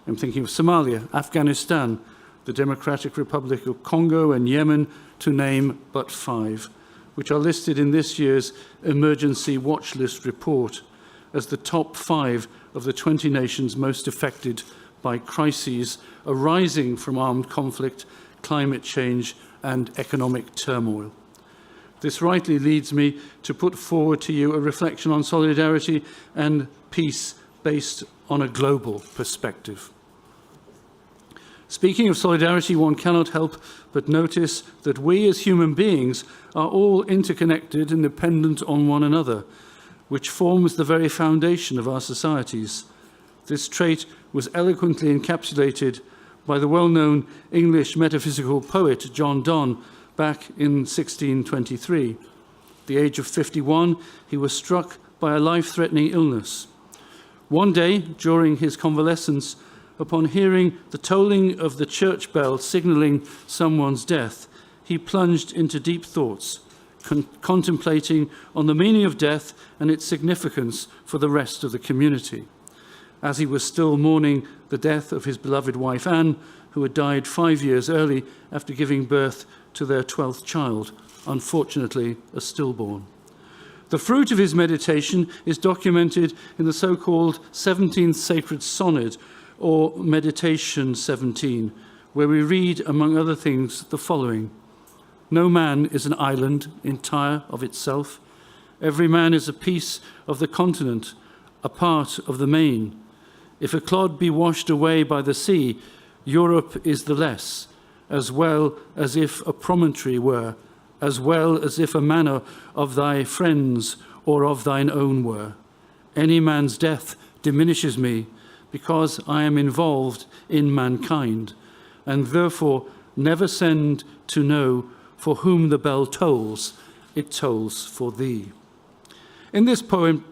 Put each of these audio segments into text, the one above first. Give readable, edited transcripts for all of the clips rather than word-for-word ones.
I'm thinking of Somalia, Afghanistan, the Democratic Republic of Congo and Yemen, to name but 5, which are listed in this year's Emergency Watch List report as the top 5 of the 20 nations most affected by crises arising from armed conflict, climate change, and economic turmoil. This rightly leads me to put forward to you a reflection on solidarity and peace based on a global perspective. Speaking of solidarity, one cannot help but notice that we as human beings are all interconnected and dependent on one another, which forms the very foundation of our societies. This trait was eloquently encapsulated by the well-known English metaphysical poet John Donne back in 1623. At the age of 51, he was struck by a life-threatening illness. One day, during his convalescence, upon hearing the tolling of the church bell signalling someone's death, he plunged into deep thoughts, contemplating on the meaning of death and its significance for the rest of the community. As he was still mourning the death of his beloved wife Anne, who had died 5 years early after giving birth to their 12th child, unfortunately a stillborn. The fruit of his meditation is documented in the so-called 17th Sacred Sonnet, or Meditation 17, where we read, among other things, the following: "No man is an island entire of itself. Every man is a piece of the continent, a part of the main. If a clod be washed away by the sea, Europe is the less, as well as if a promontory were, as well as if a manor of thy friends or of thine own were. Any man's death diminishes me, because I am involved in mankind, and therefore never send to know for whom the bell tolls, it tolls for thee." In this poem,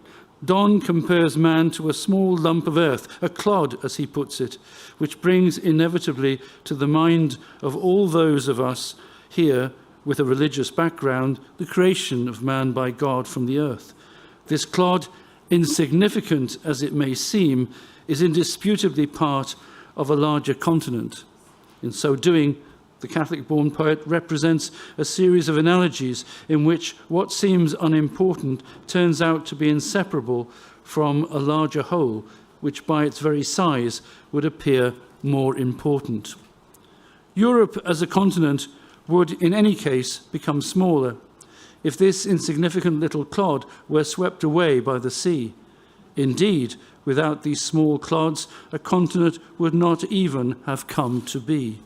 Donne compares man to a small lump of earth, a clod, as he puts it, which brings inevitably to the mind of all those of us here with a religious background the creation of man by God from the earth. This clod, insignificant as it may seem, is indisputably part of a larger continent. In so doing, the Catholic-born poet represents a series of analogies in which what seems unimportant turns out to be inseparable from a larger whole, which by its very size would appear more important. Europe as a continent would in any case become smaller if this insignificant little clod were swept away by the sea. Indeed, without these small clods, a continent would not even have come to be.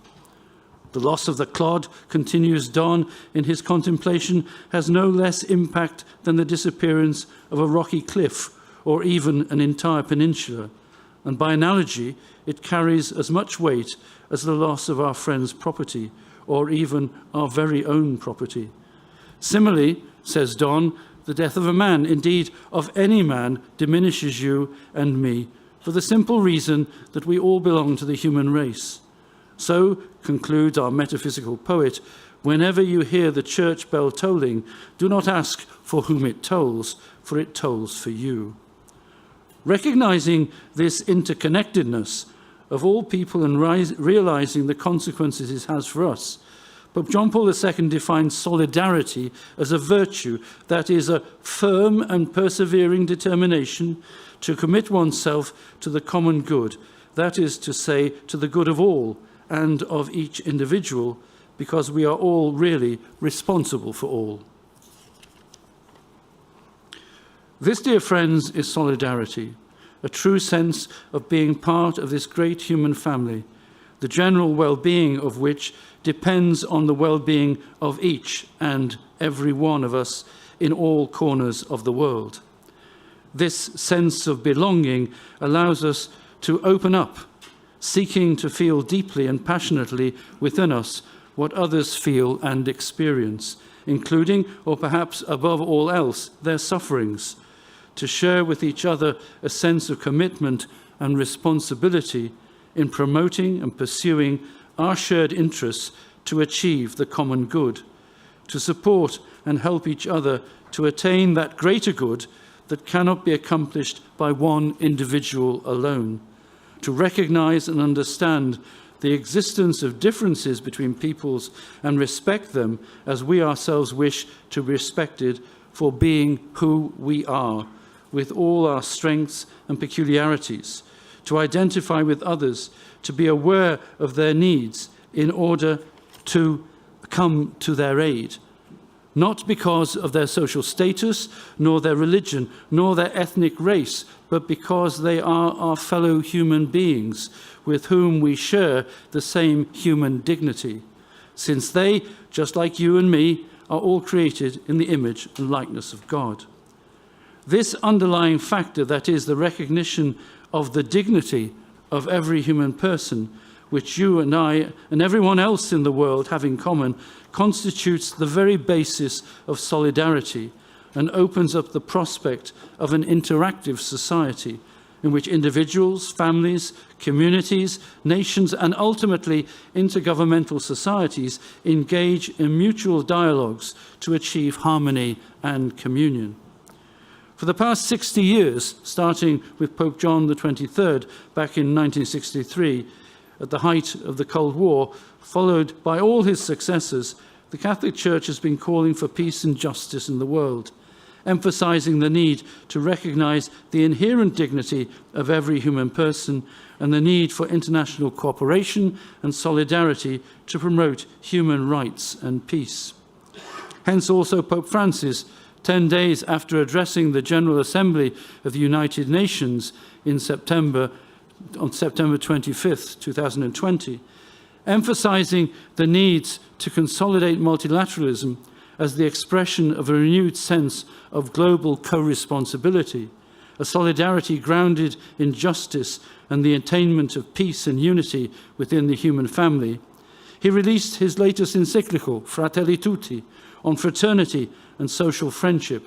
The loss of the clod, continues Donne in his contemplation, has no less impact than the disappearance of a rocky cliff or even an entire peninsula. And by analogy, it carries as much weight as the loss of our friend's property or even our very own property. Similarly, says Donne, the death of a man, indeed of any man, diminishes you and me, for the simple reason that we all belong to the human race. So, concludes our metaphysical poet, whenever you hear the church bell tolling, do not ask for whom it tolls, for it tolls for you. Recognizing this interconnectedness of all people and realizing the consequences it has for us, Pope John Paul II defines solidarity as a virtue that is a firm and persevering determination to commit oneself to the common good, that is to say, to the good of all and of each individual, because we are all really responsible for all. This, dear friends, is solidarity, a true sense of being part of this great human family, the general well-being of which depends on the well-being of each and every one of us in all corners of the world. This sense of belonging allows us to open up, seeking to feel deeply and passionately within us what others feel and experience, including, or perhaps above all else, their sufferings, to share with each other a sense of commitment and responsibility in promoting and pursuing our shared interests to achieve the common good, to support and help each other to attain that greater good that cannot be accomplished by one individual alone, to recognize and understand the existence of differences between peoples and respect them as we ourselves wish to be respected for being who we are, with all our strengths and peculiarities, to identify with others, to be aware of their needs in order to come to their aid, not because of their social status, nor their religion, nor their ethnic race, but because they are our fellow human beings with whom we share the same human dignity, since they, just like you and me, are all created in the image and likeness of God. This underlying factor, that is, the recognition of the dignity of every human person, which you and I and everyone else in the world have in common, constitutes the very basis of solidarity and opens up the prospect of an interactive society in which individuals, families, communities, nations, and ultimately intergovernmental societies engage in mutual dialogues to achieve harmony and communion. For the past 60 years, starting with Pope John XXIII back in 1963, at the height of the Cold War, followed by all his successors, the Catholic Church has been calling for peace and justice in the world, emphasizing the need to recognize the inherent dignity of every human person and the need for international cooperation and solidarity to promote human rights and peace. Hence also Pope Francis, 10 days after addressing the General Assembly of the United Nations on September 25th, 2020, emphasizing the need to consolidate multilateralism as the expression of a renewed sense of global co-responsibility, a solidarity grounded in justice and the attainment of peace and unity within the human family. He released his latest encyclical, Fratelli Tutti, on fraternity and social friendship,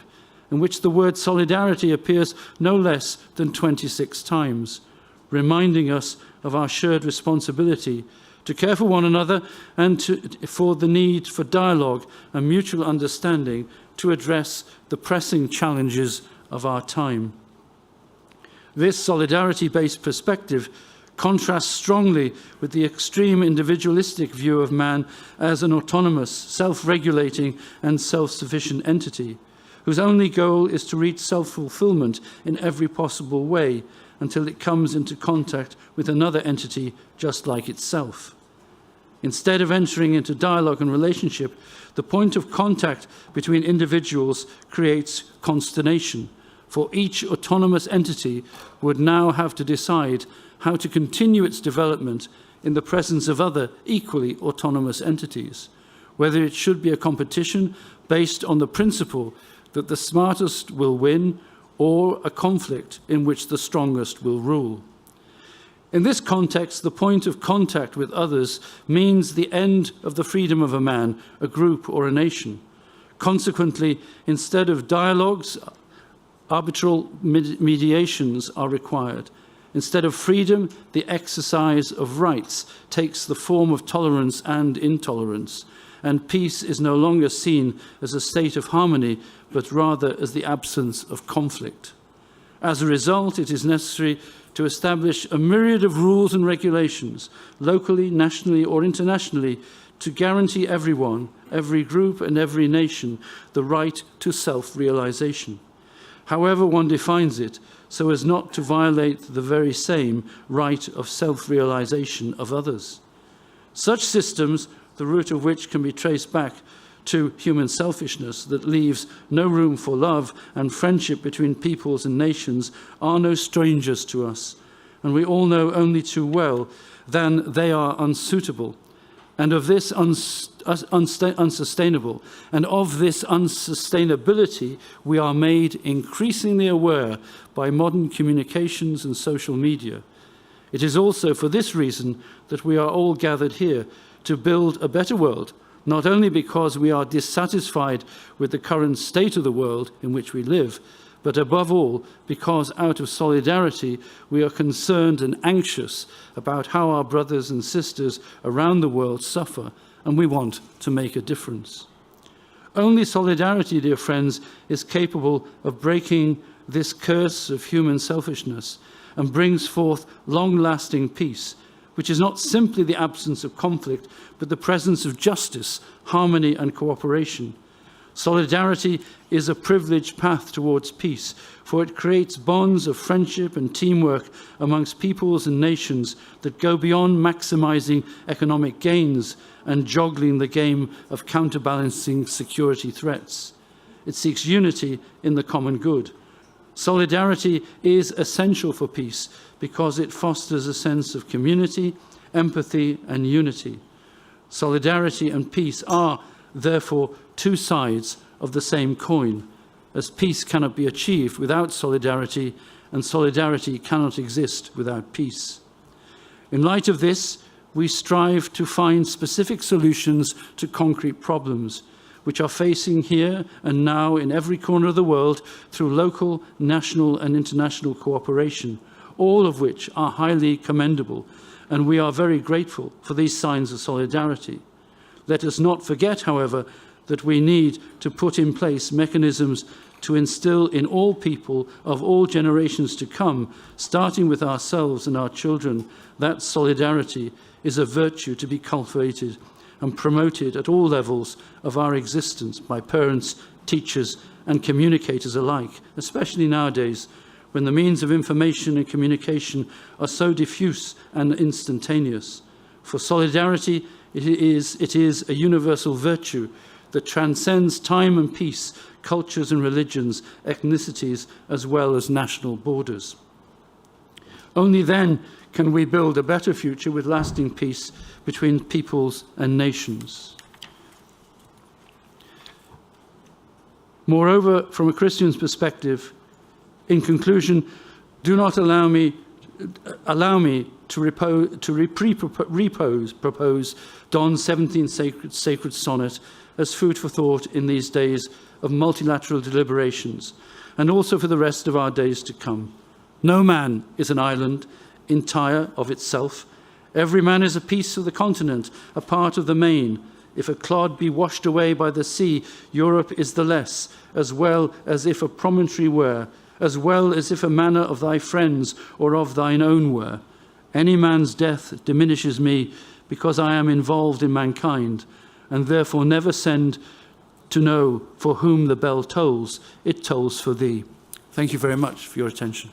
in which the word solidarity appears no less than 26 times, reminding us of our shared responsibility to care for one another and for the need for dialogue and mutual understanding to address the pressing challenges of our time. This solidarity-based perspective contrasts strongly with the extreme individualistic view of man as an autonomous, self-regulating and self-sufficient entity, whose only goal is to reach self-fulfillment in every possible way until it comes into contact with another entity just like itself. Instead of entering into dialogue and relationship, the point of contact between individuals creates consternation, for each autonomous entity would now have to decide how to continue its development in the presence of other equally autonomous entities, whether it should be a competition based on the principle that the smartest will win or a conflict in which the strongest will rule. In this context, the point of contact with others means the end of the freedom of a man, a group, or a nation. Consequently, instead of dialogues, arbitral mediations are required. Instead of freedom, the exercise of rights takes the form of tolerance and intolerance, and peace is no longer seen as a state of harmony, but rather as the absence of conflict. As a result, it is necessary to establish a myriad of rules and regulations, locally, nationally, or internationally, to guarantee everyone, every group and every nation, the right to self-realization, however one defines it, so as not to violate the very same right of self-realization of others. Such systems, the root of which can be traced back to human selfishness that leaves no room for love and friendship between peoples and nations, are no strangers to us, and we all know only too well that they are unsuitable, and of this unsustainable, and of this unsustainability we are made increasingly aware by modern communications and social media. It is also for this reason that we are all gathered here to build a better world, not only because we are dissatisfied with the current state of the world in which we live, but above all, because out of solidarity, we are concerned and anxious about how our brothers and sisters around the world suffer, and we want to make a difference. Only solidarity, dear friends, is capable of breaking this curse of human selfishness and brings forth long-lasting peace, which is not simply the absence of conflict, but the presence of justice, harmony, and cooperation. Solidarity is a privileged path towards peace, for it creates bonds of friendship and teamwork amongst peoples and nations that go beyond maximizing economic gains and juggling the game of counterbalancing security threats. It seeks unity in the common good. Solidarity is essential for peace because it fosters a sense of community, empathy, and unity. Solidarity and peace are, therefore, two sides of the same coin, as peace cannot be achieved without solidarity, and solidarity cannot exist without peace. In light of this, we strive to find specific solutions to concrete problems, which are facing here and now in every corner of the world through local, national, and international cooperation, all of which are highly commendable, and we are very grateful for these signs of solidarity. Let us not forget, however, that we need to put in place mechanisms to instill in all people of all generations to come, starting with ourselves and our children, that solidarity is a virtue to be cultivated and promoted at all levels of our existence by parents, teachers, and communicators alike, especially nowadays when the means of information and communication are so diffuse and instantaneous. For solidarity, it is a universal virtue that transcends time and peace, cultures and religions, ethnicities, as well as national borders. Only then can we build a better future with lasting peace between peoples and nations. Moreover, from a Christian's perspective, in conclusion, do not allow me to propose Don's 17th sacred sonnet as food for thought in these days of multilateral deliberations, and also for the rest of our days to come. No man is an island entire of itself. Every man is a piece of the continent, a part of the main. If a clod be washed away by the sea, Europe is the less, as well as if a promontory were, as well as if a manor of thy friends or of thine own were. Any man's death diminishes me, because I am involved in mankind, and therefore never send to know for whom the bell tolls. It tolls for thee. Thank you very much for your attention.